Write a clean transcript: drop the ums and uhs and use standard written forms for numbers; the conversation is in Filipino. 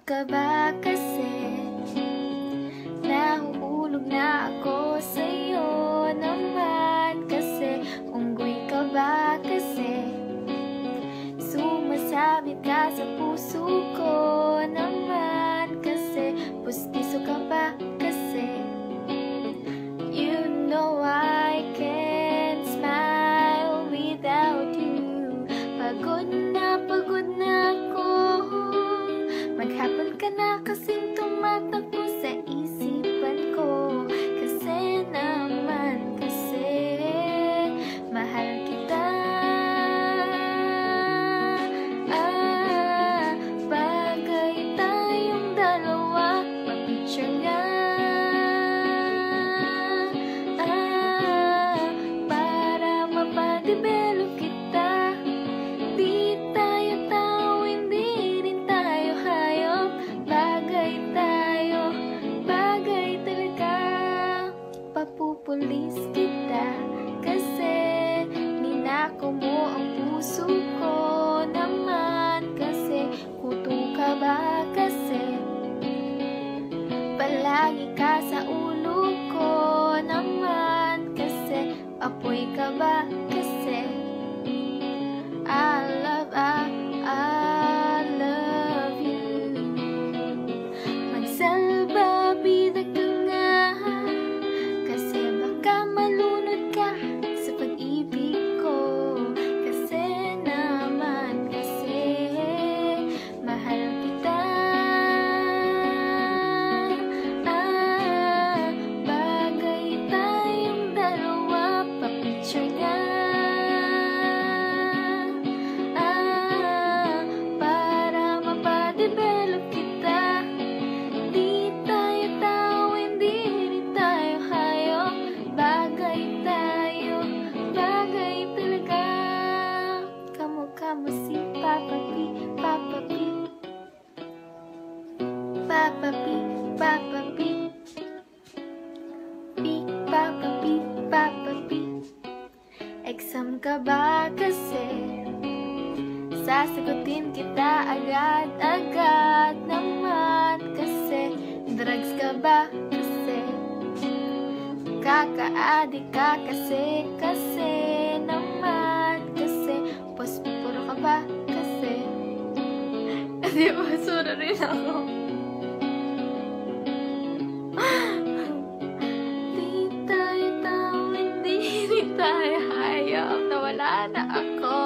ka ba kasi? Nahuhulog na ako sa'yo naman kasi. Unggoy ka ba kasi? Sumasabit ka sa puso ko naman kasi. Pustiso ka ba kasi? You know I can't smile without you. Pagod na ako. Maghapon ka na kasing tumatakbo sa isipan ko. Kasi naman kasi mahal kita. Bagay tayong dalawa, pa-picture nga. Para mapadevelop kita. Di tayo tao, hindi rin tayo hayop. Bagay tayo, bagay talaga. Papupulis kita kasi ninako mo ang puso ko naman kasi. Kuto ka ba kasi? Palagi ka sa ulo ko naman kasi. Apoy ka ba kasi? I love you. Magsalbabida ka nga kasi baka malunod ka sa pag-ibig ko. Kasi naman kasi mahal kita. Bagay tayong dalawa, pa-picture nga. Para mapadevelop kita. Di tayo tao, hindi rin tayo hayop. Bagay tayo, bagay talaga. Kamukha mo si Papa P, Papa P, Papa P, Papa P, P, Papa P, Papa P. Exam ka ba kasi? Sasagutin kita agad-agad naman kasi. Drugs ka ba kasi? Kaka-addict ka kasi naman kasi. Posporo ka ba kasi? Di ba, sura rin ako. Di tayo tao, hindi tayo hayop. Nawala na ako.